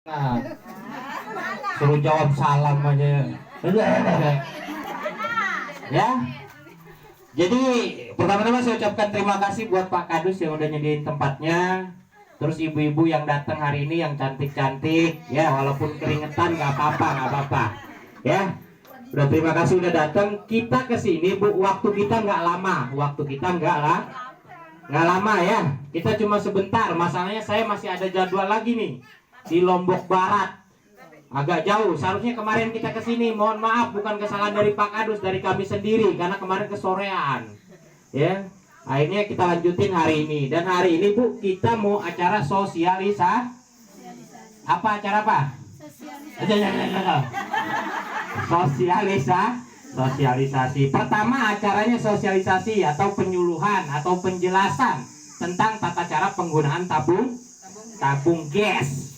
Nah, suruh jawab salam aja. Ya. Jadi pertama-tama saya ucapkan terima kasih buat Pak Kadus yang udah nyediain tempatnya. Terus ibu-ibu yang datang hari ini yang cantik-cantik, ya walaupun keringetan nggak apa-apa. Ya, udah terima kasih udah datang. Kita kesini Bu, waktu kita nggak lama, nggak lama ya. Kita cuma sebentar. Masalahnya saya masih ada jadwal lagi nih di Lombok Barat, agak jauh. Seharusnya kemarin kita kesini. Mohon maaf, bukan kesalahan dari Pak Kadus, dari kami sendiri karena kemarin kesorean. Ya, akhirnya kita lanjutin hari ini. Dan hari ini Bu, kita mau acara sosialisasi. Apa acara apa? Sosialisasi. Pertama acaranya sosialisasi atau penyuluhan atau penjelasan tentang tata cara penggunaan tabung gas.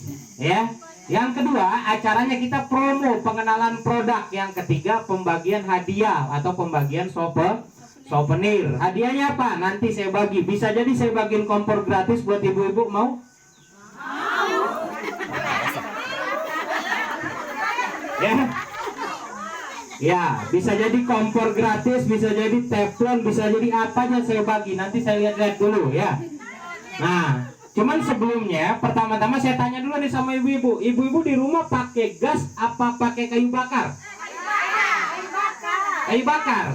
Ya. Yang kedua, acaranya kita promo, pengenalan produk. Yang ketiga, pembagian hadiah atau pembagian souvenir. Hadiahnya apa? Nanti saya bagi. Bisa jadi saya bagiin kompor gratis buat ibu-ibu, mau? Ya. Ya, bisa jadi kompor gratis, bisa jadi teflon, bisa jadi apanya saya bagi. Nanti saya lihat-lihat dulu ya. Nah, cuman sebelumnya pertama-tama saya tanya dulu nih sama ibu-ibu. Ibu-ibu di rumah pakai gas apa pakai kayu bakar? Kayu bakar.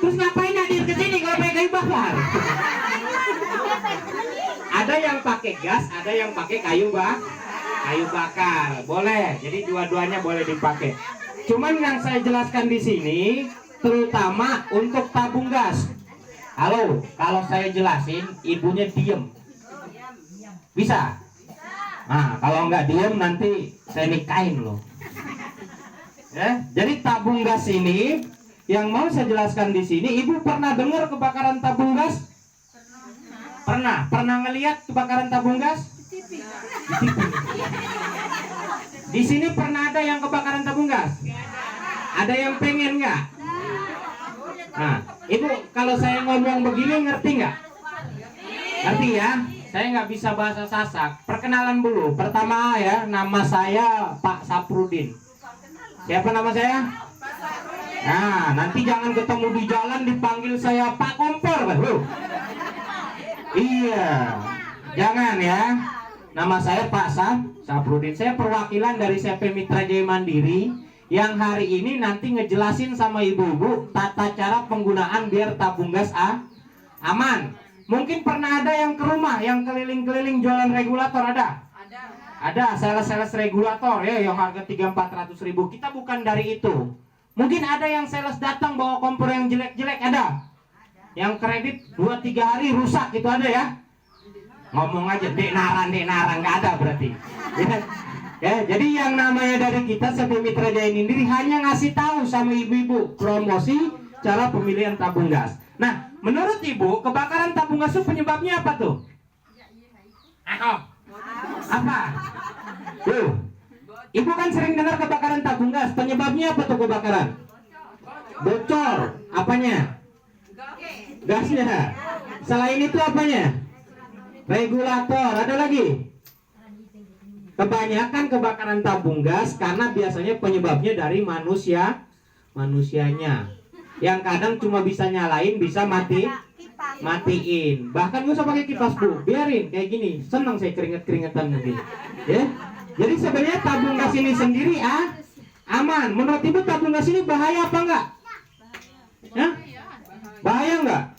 Terus ngapain hadir ke sini kalau pakai kayu bakar? Ada yang pakai gas, ada yang pakai kayu bakar. Boleh. Jadi dua-duanya boleh dipakai. Cuman yang saya jelaskan di sini terutama untuk tabung gas. Halo, kalau saya jelasin ibunya diem. Bisa? Nah, kalau nggak diem nanti saya nikahin loh. Ya, jadi tabung gas ini yang mau saya jelaskan di sini, ibu pernah dengar kebakaran tabung gas? Pernah ngelihat kebakaran tabung gas? Di TV. Di sini pernah ada yang kebakaran tabung gas? Ada yang pengen nggak? Nah, ibu kalau saya ngomong begini ngerti nggak? Ngerti ya? Saya nggak bisa bahasa Sasak. Perkenalan dulu. Pertama ya, nama saya Pak Saprudin. Siapa nama saya? Nah, nanti jangan ketemu di jalan dipanggil saya Pak Kompor, loh. Iya, jangan ya. Nama saya Pak Saprudin. Saya perwakilan dari CP Mitra Jaya Mandiri yang hari ini nanti ngejelasin sama ibu-ibu tata cara penggunaan biar tabung gas aman. Mungkin pernah ada yang ke rumah yang keliling-keliling jualan regulator, ada? Ada sales regulator ya yang harga 300-400 ribu. Kita bukan dari itu. Mungkin ada yang sales datang bawa kompor yang jelek-jelek, ada? Yang kredit 2-3 hari rusak, itu ada ya? Ngomong aja dek narang nggak ada berarti. Ya, jadi yang namanya dari kita CP Mitra Jaya ini hanya ngasih tahu sama ibu-ibu promosi cara pemilihan tabung gas. Nah, menurut ibu kebakaran tabung gas itu penyebabnya apa tuh? Apa? Tuh, ibu kan sering dengar kebakaran tabung gas. Penyebabnya apa tuh kebakaran? Bocor. Apanya? Gasnya. Selain itu apanya? Regulator. Ada lagi? Kebanyakan kebakaran tabung gas karena biasanya penyebabnya dari manusianya yang kadang cuma bisa nyalain, bisa matiin. Bahkan nggak usah pakai kipas Bu, biarin kayak gini. Senang saya keringetan mungkin. Ya, jadi sebenarnya tabung gas ini sendiri aman. Menurut ibu tabung gas ini bahaya apa enggak? Ya? Bahaya enggak?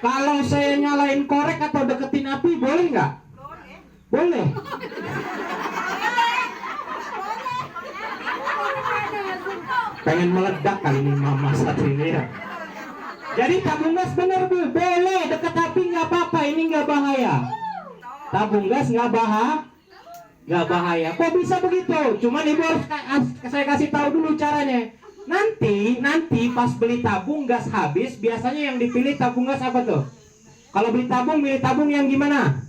Kalau saya nyalain korek atau deketin api boleh enggak? Boleh. Pengen meledak kali ini mama satu ini ya. Jadi tabung gas bener Bu, boleh deket api nggak apa-apa, ini nggak bahaya. Tabung gas nggak bahaya. Kok bisa begitu? Cuman ibu harus saya kasih tahu dulu caranya. Nanti pas beli tabung gas habis, biasanya yang dipilih tabung gas apa tuh? Kalau beli tabung, milih tabung yang gimana?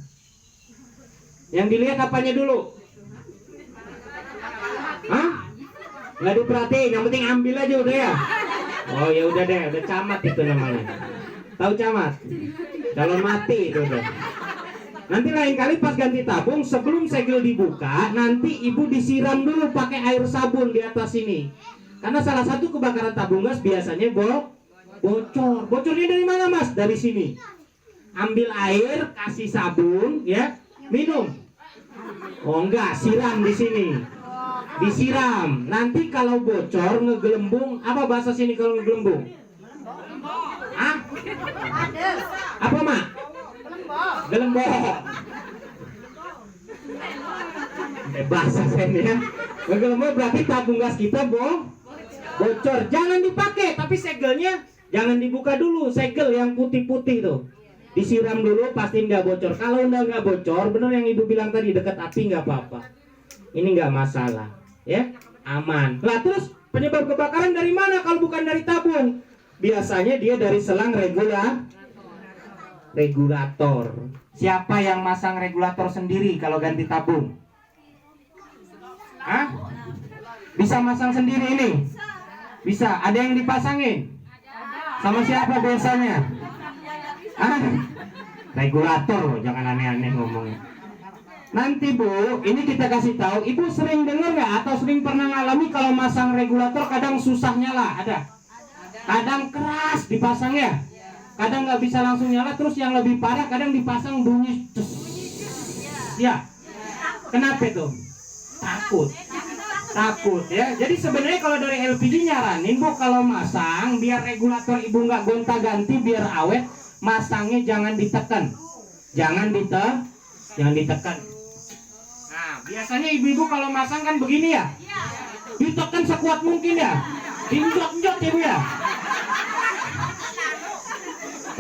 Yang dilihat apanya dulu? Hah? Nggak diperhatiin, yang penting ambil aja udah ya. Oh ya udah deh, udah camat itu namanya. Tahu camat? Calon mati itu udah. Nanti lain kali pas ganti tabung, sebelum segel dibuka, nanti ibu disiram dulu pakai air sabun di atas sini. Karena salah satu kebakaran tabung gas biasanya bocor. Bocornya dari mana mas? Dari sini. Ambil air, kasih sabun, ya, minum. Oh enggak, siram di sini. Disiram. Nanti kalau bocor ngegelembung, apa bahasa sini kalau ngegelembung? Hah? Apa mak? Gelembok. Bahasa saya ya. Ngegelembung berarti tabung gas kita bocor. Jangan dipakai, tapi segelnya jangan dibuka dulu. Segel yang putih-putih tuh disiram dulu, pasti nggak bocor. Kalau nggak bocor, bener yang ibu bilang tadi, dekat api nggak apa-apa. Ini nggak masalah, ya, aman. Lah terus penyebab kebakaran dari mana kalau bukan dari tabung? Biasanya dia dari selang regulator. Siapa yang masang regulator sendiri kalau ganti tabung? Hah? Bisa masang sendiri ini? Bisa. Ada yang dipasangin? Sama siapa biasanya? Hah? Regulator, jangan aneh-aneh ngomongnya. Nanti Bu, ini kita kasih tahu. Ibu sering dengar nggak atau sering pernah ngalami kalau masang regulator kadang susah nyala? Ada? Kadang keras dipasangnya, kadang nggak bisa langsung nyala. Terus yang lebih parah kadang dipasang bunyi ya. Kenapa itu? Takut ya. Jadi sebenarnya kalau dari LPG nyaranin Bu, kalau masang biar regulator ibu nggak gonta-ganti, biar awet, masangnya jangan ditekan. Jangan ditekan. Nah, biasanya ibu-ibu kalau masang kan begini ya. Ditekan sekuat mungkin ya. Dinjot-njot ya Bu ya.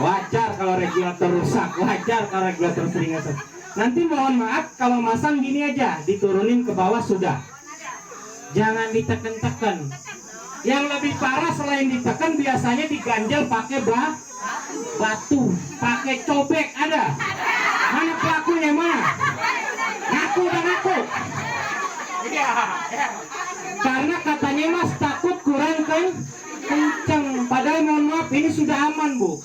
Wajar kalau regulator rusak, wajar kalau regulator sering rusak. Nanti mohon maaf kalau masang gini aja, diturunin ke bawah sudah. Jangan ditekan-tekan. Yang lebih parah selain ditekan biasanya diganjel pakai batu, pakai cobek. Ada? Mana pelakunya mana? Ngaku dan ngaku. Karena katanya mas takut kurang kenceng. Padahal mohon maaf ini sudah aman Bu.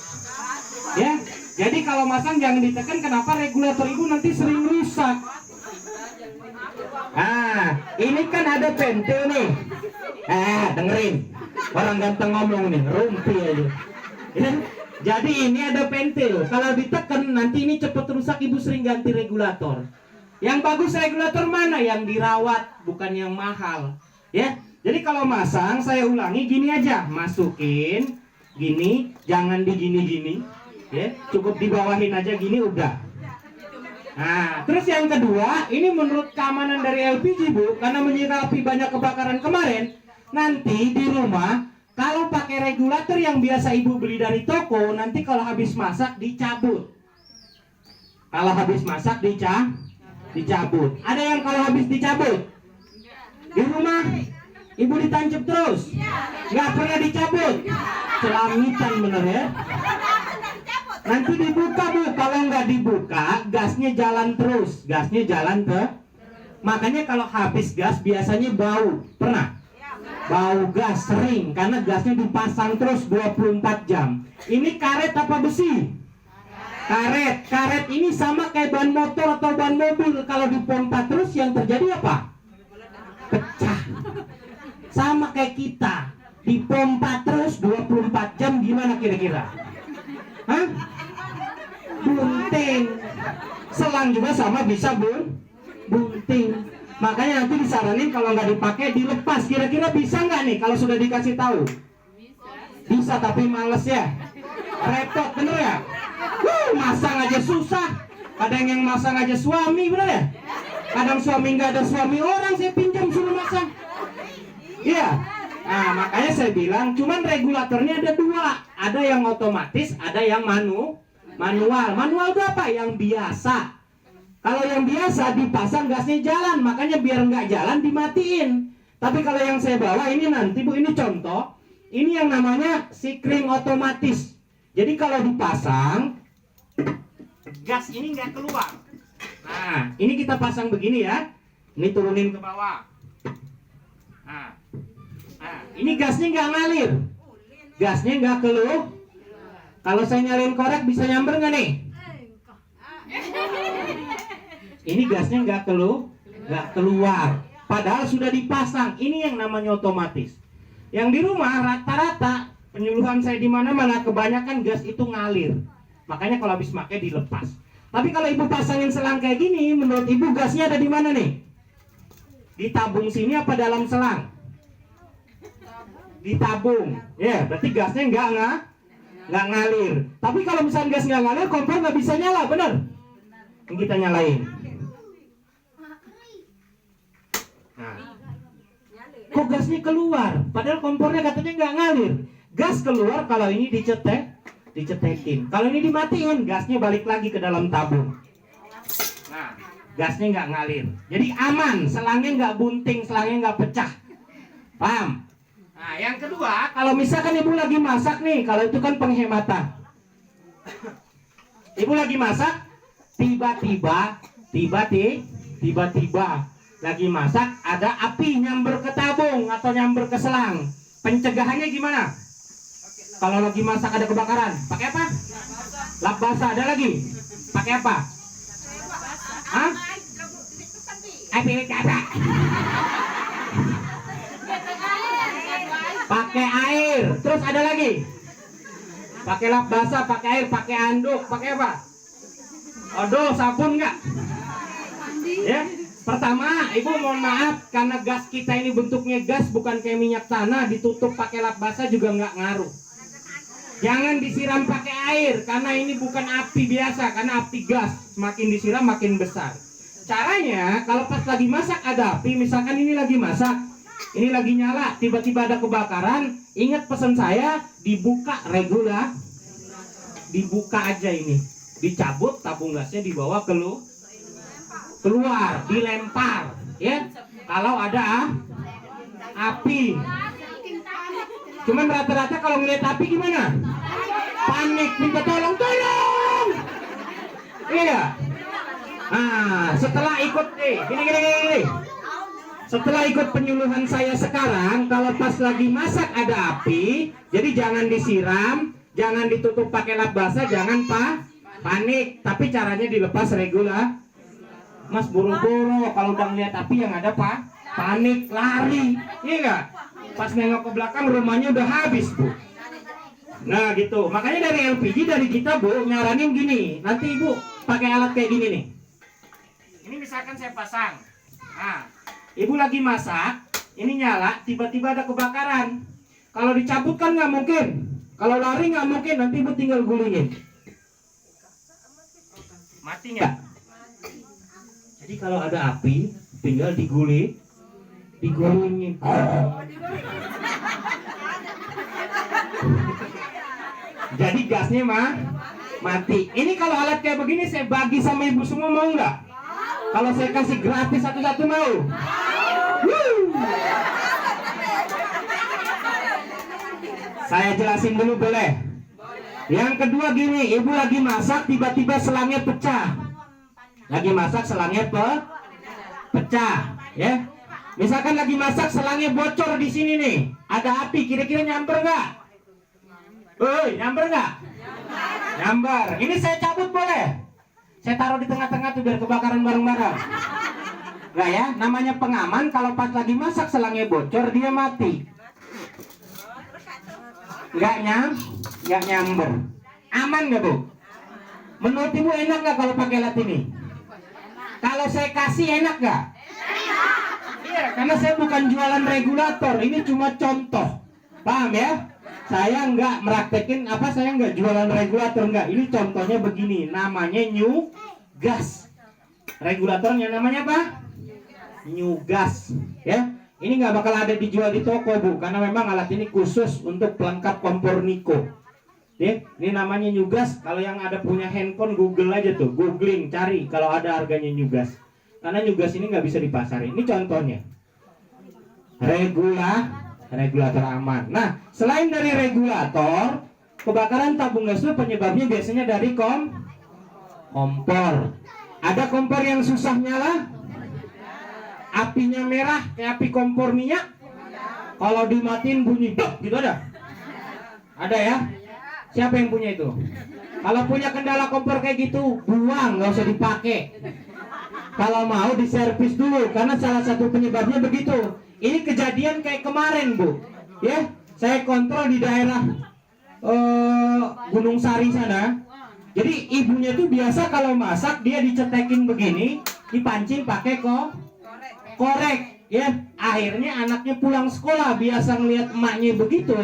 Ya, jadi kalau masang jangan ditekan. Kenapa? Regulator ibu nanti sering rusak. Ah, ini kan ada pentil nih. Dengerin. Orang ganteng ngomong nih, rumpi aja. Ya, jadi ini ada pentil. Kalau ditekan nanti ini cepat rusak. Ibu sering ganti regulator. Yang bagus regulator mana? Yang dirawat, bukan yang mahal. Ya, jadi kalau masang saya ulangi gini aja, masukin gini, jangan digini-gini. Ya, cukup dibawahin aja gini udah. Nah, terus yang kedua, ini menurut keamanan dari LPG Bu, karena menyikapi banyak kebakaran kemarin, nanti di rumah kalau pakai regulator yang biasa ibu beli dari toko, nanti kalau habis masak dicabut. Kalau habis masak dicabut. Ada yang kalau habis dicabut? Di rumah ibu ditancap terus? Nggak pernah dicabut? Celamitan bener ya. Nanti dibuka Bu, kalau nggak dibuka gasnya jalan terus, makanya kalau habis gas biasanya bau. Pernah? Bau gas sering karena gasnya dipasang terus 24 jam. Ini karet apa besi? Karet ini sama kayak ban motor atau ban mobil, kalau dipompa terus yang terjadi apa? Pecah. Sama kayak kita, dipompa terus 24 jam, gimana kira-kira? Hah? Bunting. Selang juga sama bisa bunting. Makanya nanti disaranin kalau nggak dipakai dilepas. Kira-kira bisa nggak nih kalau sudah dikasih tahu? Bisa tapi males ya. Repot bener ya. Masang aja susah. Kadang yang masang aja suami, bener ya. Kadang suami nggak ada suami orang saya pinjam suruh masang. Iya. Nah makanya saya bilang cuman regulatornya ada dua. Ada yang otomatis, ada yang manual. Manual itu apa? Yang biasa. Kalau yang biasa dipasang gasnya jalan, makanya biar nggak jalan dimatiin. Tapi kalau yang saya bawa ini nanti Bu, ini contoh. Ini yang namanya sikring otomatis. Jadi kalau dipasang gas ini nggak keluar. Nah, ini kita pasang begini ya. Ini turunin ke bawah. Nah, ini gasnya nggak ngalir. Gasnya nggak keluar. Kalau saya nyalain korek bisa nyamber nggak nih? Ini gasnya nggak keluar. Padahal sudah dipasang. Ini yang namanya otomatis. Yang di rumah rata-rata penyuluhan saya di mana-mana kebanyakan gas itu ngalir. Makanya kalau habis pakai dilepas. Tapi kalau ibu pasangin selang kayak gini, menurut ibu gasnya ada di mana nih? Ditabung sini apa dalam selang? Ditabung. Ya, berarti gasnya nggak ngalir. Tapi kalau misalnya gas nggak ngalir, kompor nggak bisa nyala, bener? Yang kita nyalain. Nah, kok gasnya keluar? Padahal kompornya katanya nggak ngalir. Gas keluar kalau ini dicetekin. Kalau ini dimatiin, gasnya balik lagi ke dalam tabung. Nah, gasnya nggak ngalir. Jadi aman, selangnya nggak bunting, selangnya nggak pecah. Paham? Nah, yang kedua, kalau misalkan ibu lagi masak nih, kalau itu kan penghematan. Ibu lagi masak, tiba-tiba lagi masak, ada api nyamber ke tabung atau nyamber ke selang. Pencegahannya gimana? Kalau lagi masak ada kebakaran, pakai apa? Lap basah. Ada lagi? Pakai apa? Hah? Api apa? Pakai air. Terus ada lagi? Pakai lap basah, pakai air, pakai anduk, pakai apa? Odol, sabun nggak? Ya. Pertama, ibu mohon maaf karena gas kita ini bentuknya gas bukan kayak minyak tanah, ditutup pakai lap basah juga nggak ngaruh. Jangan disiram pakai air karena ini bukan api biasa, karena api gas. Semakin disiram makin besar. Caranya kalau pas lagi masak ada api, misalkan ini lagi masak, ini lagi nyala, tiba-tiba ada kebakaran, ingat pesan saya, dibuka regula, dibuka aja ini, dicabut tabung gasnya, dibawa keluar, dilempar, ya. Kalau ada api. Cuman rata-rata kalau ngeliat api gimana? Panik, minta tolong. Iya. Nah, setelah ikut gini. Setelah ikut penyuluhan saya sekarang, kalau pas lagi masak ada api, jadi jangan disiram, jangan ditutup pakai lap basah, jangan panik. Tapi caranya dilepas regula. Mas buru-buru kalau udah ngeliat api yang ada panik, lari, iya nggak? Pas nengok ke belakang rumahnya udah habis, Bu. Nah gitu, makanya dari LPG dari kita, Bu, nyaranin gini. Nanti Ibu pakai alat kayak gini nih. Ini misalkan saya pasang. Nah, Ibu lagi masak, ini nyala, tiba-tiba ada kebakaran. Kalau dicabut kan nggak mungkin. Kalau lari nggak mungkin, nanti Ibu tinggal gulingin. Mati nggak? Jadi kalau ada api, tinggal digulingin. Jadi gasnya mati. Ini kalau alat kayak begini saya bagi sama ibu semua, mau nggak? Kalau saya kasih gratis satu-satu mau? Saya jelasin dulu boleh? Yang kedua gini, ibu lagi masak tiba-tiba selangnya pecah. Lagi masak selangnya pecah, ya. Misalkan lagi masak selangnya bocor di sini nih, ada api, kira-kira nyamber nggak? Nyamber nggak? Nyamber. Ini saya cabut boleh? Saya taruh di tengah-tengah tuh biar kebakaran bareng-bareng. Nggak ya? Namanya pengaman. Kalau pas lagi masak selangnya bocor dia mati. Nggak nyamber. Aman nggak, Bu? Menurut ibu enak nggak kalau pakai alat ini? Kalau saya kasih enak nggak? Iya, karena saya bukan jualan regulator, ini cuma contoh, paham ya? Saya nggak meraktekin saya nggak jualan regulator, nggak. Ini contohnya begini, namanya new gas. Regulatornya namanya apa? New gas, ya. Ini nggak bakal ada dijual di toko, Bu, karena memang alat ini khusus untuk pelengkap kompor Niko. Ya, ini namanya new gas. Kalau yang ada punya handphone, Google aja tuh, googling, cari kalau ada harganya new gas. Karena new gas ini nggak bisa dipasarin. Ini contohnya. Regulator aman. Nah, selain dari regulator, kebakaran tabung gas itu penyebabnya biasanya dari kompor. Ada kompor yang susah nyala, apinya merah kayak api kompor minyak. Kalau dimatiin bunyi dok gitu ada ya? Siapa yang punya itu? Kalau punya kendala kompor kayak gitu, buang, nggak usah dipakai. Kalau mau diservis dulu, karena salah satu penyebabnya begitu. Ini kejadian kayak kemarin, Bu. Ya, saya kontrol di daerah Gunung Sari sana. Jadi ibunya tuh biasa kalau masak dia dicetekin begini, dipancing pakai korek. Ya, akhirnya anaknya pulang sekolah biasa ngelihat emaknya begitu.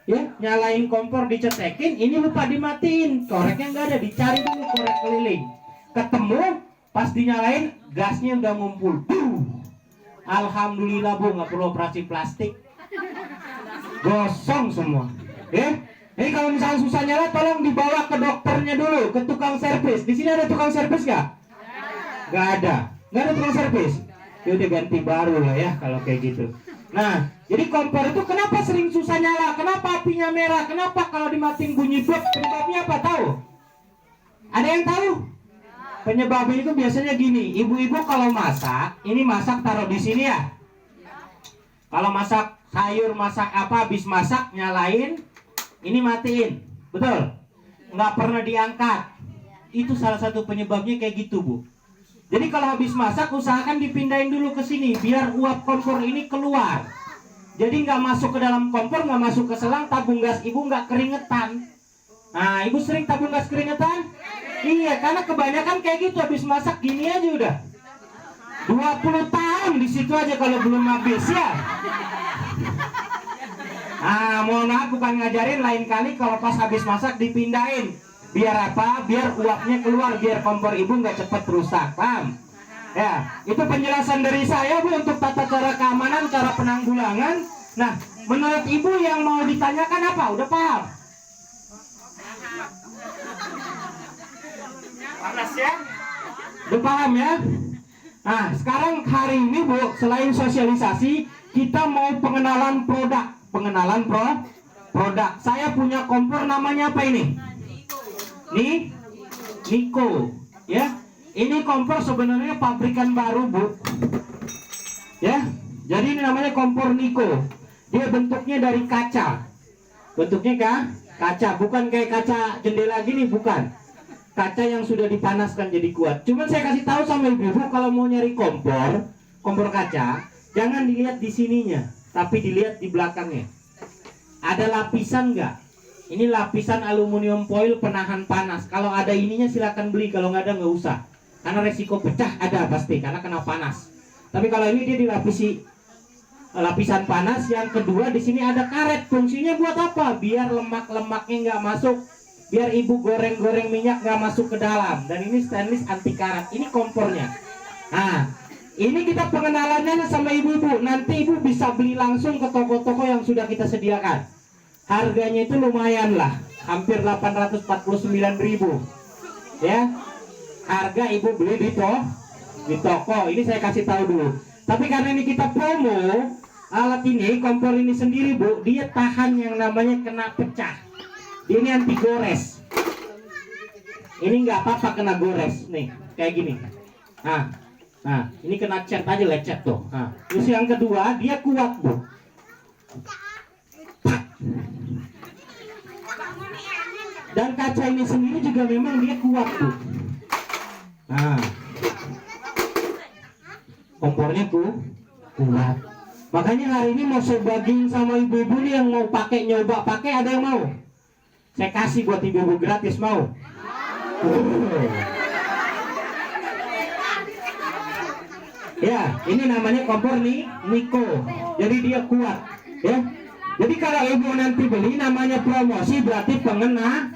Ya, nyalain kompor dicetekin, ini lupa dimatiin, koreknya nggak ada, dicari dulu korek keliling, ketemu, pas dinyalain gasnya udah ngumpul. Alhamdulillah Bu, nggak perlu operasi plastik, gosong semua. Ya, ini kalau misalnya susah nyala, tolong dibawa ke dokternya dulu, ke tukang servis. Di sini ada tukang servis nggak? Nggak ada tukang servis. Ya udah ganti baru lah ya kalau kayak gitu. Nah, jadi kompor itu kenapa sering susah nyala? Kenapa apinya merah? Kenapa kalau dimatiin bunyi blok? Penyebabnya apa tahu? Ada yang tahu? Penyebabnya itu biasanya gini. Ibu-ibu kalau masak, ini masak taruh di sini ya. Kalau masak sayur, masak apa, habis masak nyalain, ini matiin, betul? Nggak pernah diangkat. Itu salah satu penyebabnya kayak gitu, Bu. Jadi kalau habis masak usahakan dipindahin dulu ke sini biar uap kompor ini keluar. Jadi nggak masuk ke dalam kompor, nggak masuk ke selang, tabung gas ibu nggak keringetan. Nah, ibu sering tabung gas keringetan? Iya, karena kebanyakan kayak gitu habis masak gini aja udah. 20 tahun di situ aja kalau belum habis ya. Ah, mohon maaf bukan ngajarin, lain kali kalau pas habis masak dipindahin. Biar apa? Biar uapnya keluar, biar kompor ibu nggak cepat rusak, paham? Ya, itu penjelasan dari saya Bu untuk tata cara keamanan, cara penanggulangan. Nah, menurut ibu yang mau ditanyakan apa? Udah paham? Panas ya? Udah paham ya? Nah, sekarang hari ini Bu, selain sosialisasi, kita mau pengenalan produk. Produk. Saya punya kompor namanya apa ini? Niko, ya. Ini kompor sebenarnya pabrikan baru Bu, ya. Jadi ini namanya kompor Niko. Dia bentuknya dari kaca. Bentuknya kaca, bukan kayak kaca jendela gini, bukan. Kaca yang sudah dipanaskan jadi kuat. Cuman saya kasih tahu sama ibu-ibu kalau mau nyari kompor kaca, jangan dilihat di sininya, tapi dilihat di belakangnya. Ada lapisan nggak? Ini lapisan aluminium foil penahan panas. Kalau ada ininya silakan beli, kalau nggak ada nggak usah. Karena resiko pecah ada pasti, karena kena panas. Tapi kalau ini dia dilapisi lapisan panas. Yang kedua di sini ada karet. Fungsinya buat apa? Biar lemak-lemaknya nggak masuk. Biar ibu goreng-goreng minyak nggak masuk ke dalam. Dan ini stainless anti karat. Ini kompornya. Nah, ini kita pengenalannya sama ibu-ibu. Nanti ibu bisa beli langsung ke toko-toko yang sudah kita sediakan. Harganya itu lumayan lah, hampir 849.000 ya. Harga ibu beli di toko. Ini saya kasih tahu dulu. Tapi karena ini kita promo, alat ini, kompor ini sendiri Bu, dia tahan yang namanya kena pecah. Ini anti gores. Ini nggak apa-apa kena gores nih, kayak gini. Nah, ini kena cat aja, lecet tuh. Nah, terus yang kedua dia kuat Bu. Dan kaca ini sendiri juga memang dia kuat tuh. Nah, kompornya kuat. Makanya hari ini mau saya bagiin sama ibu-ibu nih yang mau nyoba pakai, ada yang mau? Saya kasih buat ibu-ibu gratis, mau? Ya, ini namanya kompor Niko. Jadi dia kuat, ya. Jadi kalau ibu nanti beli namanya promosi, berarti pengenalan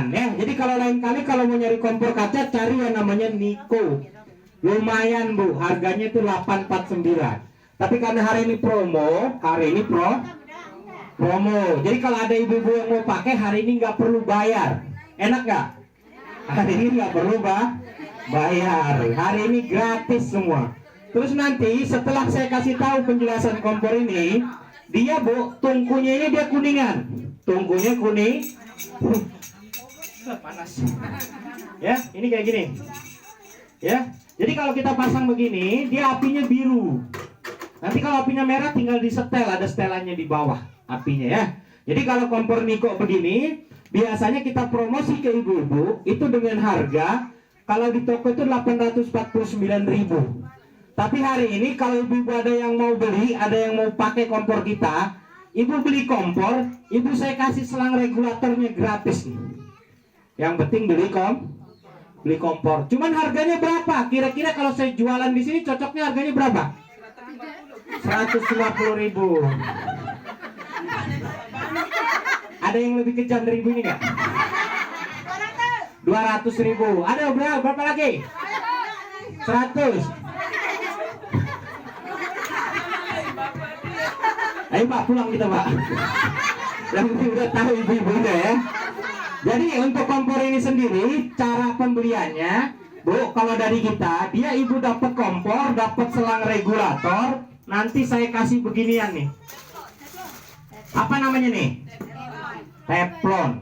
ya. Jadi kalau lain kali kalau mau nyari kompor kaca, cari yang namanya Niko. Lumayan Bu, harganya itu 849. Tapi karena hari ini promo, promo. Jadi kalau ada ibu-ibu yang mau pakai hari ini nggak perlu bayar. Enak nggak? Hari ini nggak perlu bayar. Hari ini gratis semua. Terus nanti setelah saya kasih tahu penjelasan kompor ini, dia Bu, tungkunya ini dia kuningan. Tungkunya kuning. Panas. Ya, ini kayak gini. Ya. Jadi kalau kita pasang begini, dia apinya biru. Nanti kalau apinya merah tinggal disetel, ada setelannya di bawah apinya ya. Jadi kalau kompor Niko begini, biasanya kita promosi ke ibu-ibu itu dengan harga kalau di toko itu 849.000. Tapi hari ini kalau ibu-ibu ada yang mau beli, ada yang mau pakai kompor kita, ibu beli kompor, ibu saya kasih selang regulatornya gratis nih. Yang penting beli kompor. Cuman harganya berapa? Kira-kira kalau saya jualan di sini cocoknya harganya berapa? 150.000. Ada yang lebih kejam dari ibu ini nggak? 200.000. Ada berapa lagi? 100. Ayo Pak, pulang kita Pak. Yang penting udah tahu ibu-ibu ya. Jadi untuk kompor ini sendiri, cara pembeliannya, Bu, kalau dari kita, dia ibu dapat kompor, dapat selang regulator. Nanti saya kasih beginian nih. Apa namanya nih? Teflon.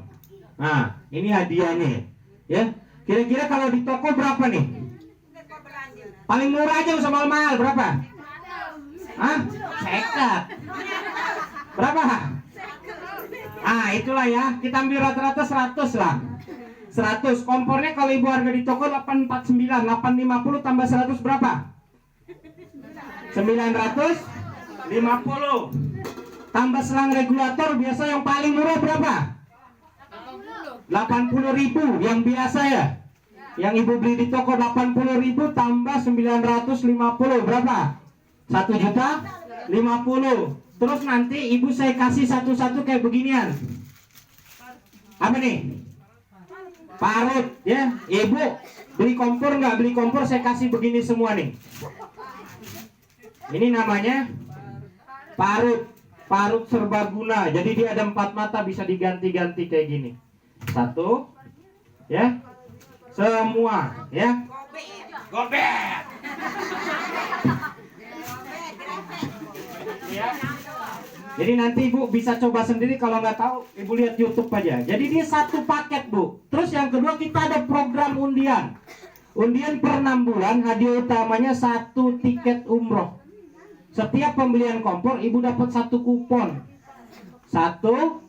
Nah, ini hadiahnya. Ya, kira-kira kalau di toko berapa nih? Paling murah aja usah mahal-mahal, berapa? Hah? Sekat. Berapa? Ah, itulah ya. Kita ambil rata-rata 100 lah. 100. Kompornya kalau ibu harga di toko 849, 850 tambah 100 berapa? 950. Tambah selang regulator biasa yang paling murah berapa? 80.000 yang biasa ya. Yang ibu beli di toko 80.000 tambah 950 berapa? 1.050.000. Terus nanti ibu saya kasih satu-satu kayak beginian. Apa nih? Parut ya. Ibu beli kompor nggak beli kompor saya kasih begini semua nih. Ini namanya parut. Parut serbaguna. Jadi dia ada 4 mata bisa diganti-ganti kayak gini. 1 ya. Semua ya. Gobek. Ya. Jadi nanti ibu bisa coba sendiri, kalau nggak tahu ibu lihat YouTube aja. Jadi dia satu paket Bu. Terus yang kedua kita ada program undian. Undian per 6 bulan, hadiah utamanya 1 tiket umroh. Setiap pembelian kompor ibu dapat 1 kupon. 1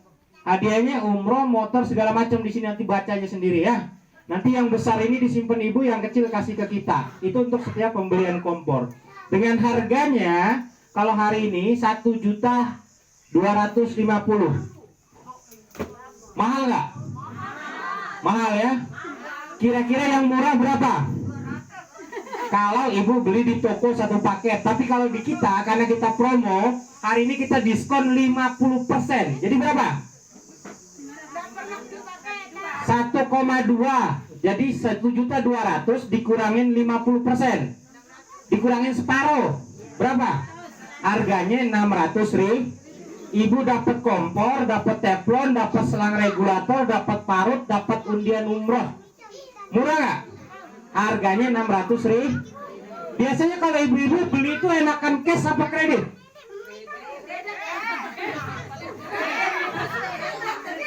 hadiahnya umroh, motor segala macam di sini nanti bacanya sendiri ya. Nanti yang besar ini disimpan ibu, yang kecil kasih ke kita. Itu untuk setiap pembelian kompor. Dengan harganya kalau hari ini 1.250.000. Mahal nggak? Mahal ya. Kira-kira yang murah berapa? Kalau ibu beli di toko 1 paket. Tapi kalau di kita, karena kita promo, hari ini kita diskon 50%. Jadi berapa? 1,2. Jadi 1.200.000 dikurangin 50%. Dikurangin separuh. Berapa? Harganya 600.000. Ibu dapat kompor, dapat teflon, dapat selang regulator, dapat parut, dapat undian umroh. Murah nggak? Harganya 600.000. Biasanya kalau ibu-ibu beli itu enakan cash apa kredit?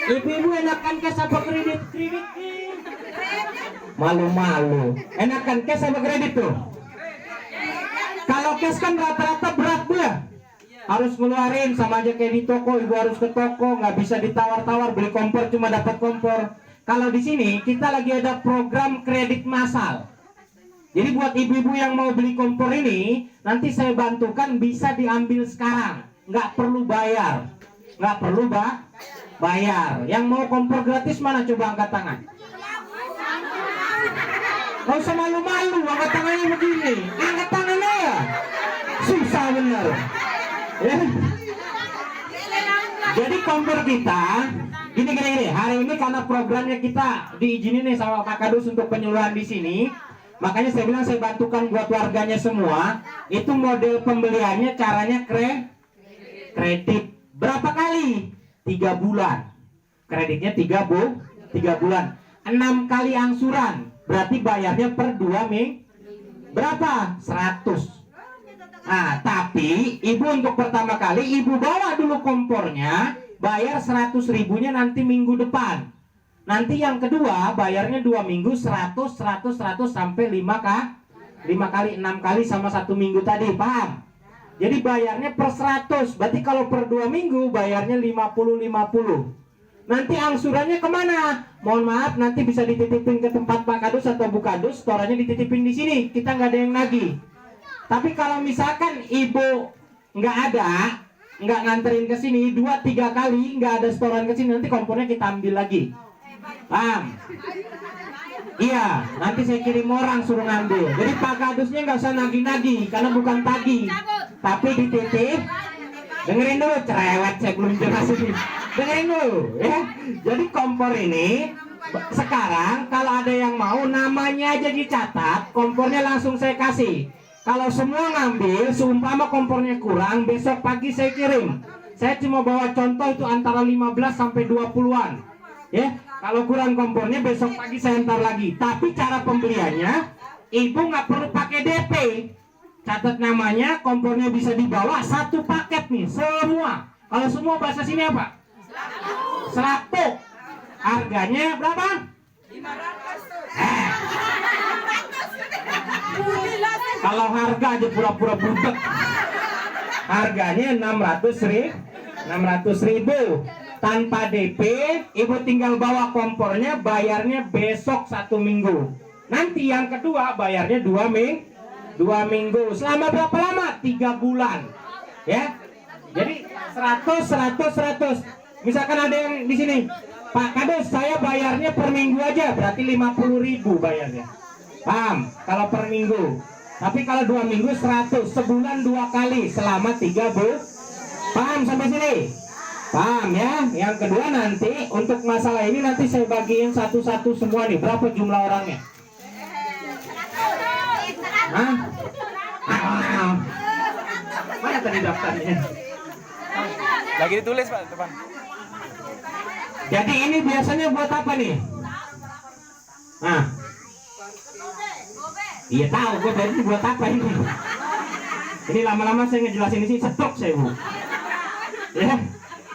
Ibu-ibu enakan cash apa kredit? Kredit. Malu-malu. Enakan cash apa kredit tuh? Kalau cash kan rata-rata berat Bu ya. Harus ngeluarin, sama aja kayak di toko. Ibu harus ke toko, nggak bisa ditawar-tawar. Beli kompor cuma dapat kompor. Kalau di sini kita lagi ada program kredit massal. Jadi buat ibu-ibu yang mau beli kompor ini, nanti saya bantukan bisa diambil sekarang. Nggak perlu bayar. Nggak perlu bayar. Yang mau kompor gratis mana coba angkat tangan? Gak usah malu-malu, angkat tangannya begini. Angkat tangannya ya. Susah bener ya. Jadi kompor kita gini. Hari ini karena programnya kita diizinin nih sama Pak Kadus untuk penyuluhan di sini. Makanya saya bilang saya bantukan buat warganya semua. Itu model pembeliannya caranya kredit. Berapa kali? 3 bulan. Kreditnya 3 bulan. 6 kali angsuran. Berarti bayarnya per 2 minggu. Berapa? 100. Nah, tapi ibu untuk pertama kali ibu bawa dulu kompornya, bayar 100.000-nya nanti minggu depan. Nanti yang kedua bayarnya 2 minggu 100 sampai 5 kali 6 kali sama 1 minggu tadi, paham? Jadi bayarnya per 100. Berarti kalau per 2 minggu bayarnya 50. nanti angsurannya kemana? Mohon maaf, nanti bisa dititipin ke tempat Pak Kadus atau Bu Kadus, setorannya dititipin di sini, kita nggak ada yang nagih. Tapi kalau misalkan ibu nggak ada, nggak nganterin ke sini 2-3 kali, nggak ada setoran ke sini, nanti kompornya kita ambil lagi. Paham? Iya, nanti saya kirim orang suruh ngambil. Jadi Pak Kadusnya nggak usah nagih-nagih, karena bukan tagih, tapi dititip. Dengerin dulu, cerewet, saya belum jelasin. Dengerin dulu, ya. Jadi kompor ini sekarang kalau ada yang mau, namanya aja dicatat, kompornya langsung saya kasih. Kalau semua ngambil, seumpama kompornya kurang, besok pagi saya kirim. Saya cuma bawa contoh itu antara 15 sampai 20-an. Ya, kalau kurang kompornya besok pagi saya antar lagi. Tapi cara pembeliannya, ibu nggak perlu pakai DP. Catat namanya, kompornya bisa dibawa satu paket nih, semua. Kalau semua bahasa sini apa? Selapuk. Harganya berapa? 500. Kalau harga aja pura-pura budek. Harganya 600.000. Tanpa DP, ibu tinggal bawa kompornya, bayarnya besok 1 minggu. Nanti yang kedua bayarnya 2 minggu. Selama berapa lama? 3 bulan. Ya. Jadi 100. Misalkan ada yang di sini, Pak Kadus, saya bayarnya per minggu aja, berarti 50.000 bayarnya. Paham? Kalau per minggu. Tapi kalau 2 minggu 100, sebulan 2 kali selama 3 bulan. Paham sampai sini? Paham ya? Yang kedua nanti untuk masalah ini nanti saya bagiin satu-satu semua nih. Berapa jumlah orangnya? Hah? Mana tadi daftarnya? Lagi ditulis Pak depan. Jadi ini biasanya buat apa nih? Nah, iya tahu gue tadi buat apa ini? Ini lama-lama saya ngejelasin ini stroke saya bu. Ya,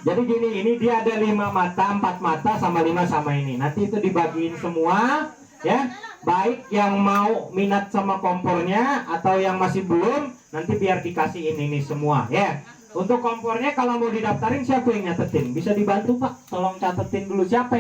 jadi gini, ini dia ada 5 mata, 4 mata sama 5 sama ini. Nanti itu dibagiin semua, ya. Baik yang mau minat sama kompornya atau yang masih belum, nanti biar dikasih ini semua, ya. Untuk kompornya kalau mau didaftarin siapa yang nyatetin? Bisa dibantu Pak? Tolong catetin dulu siapa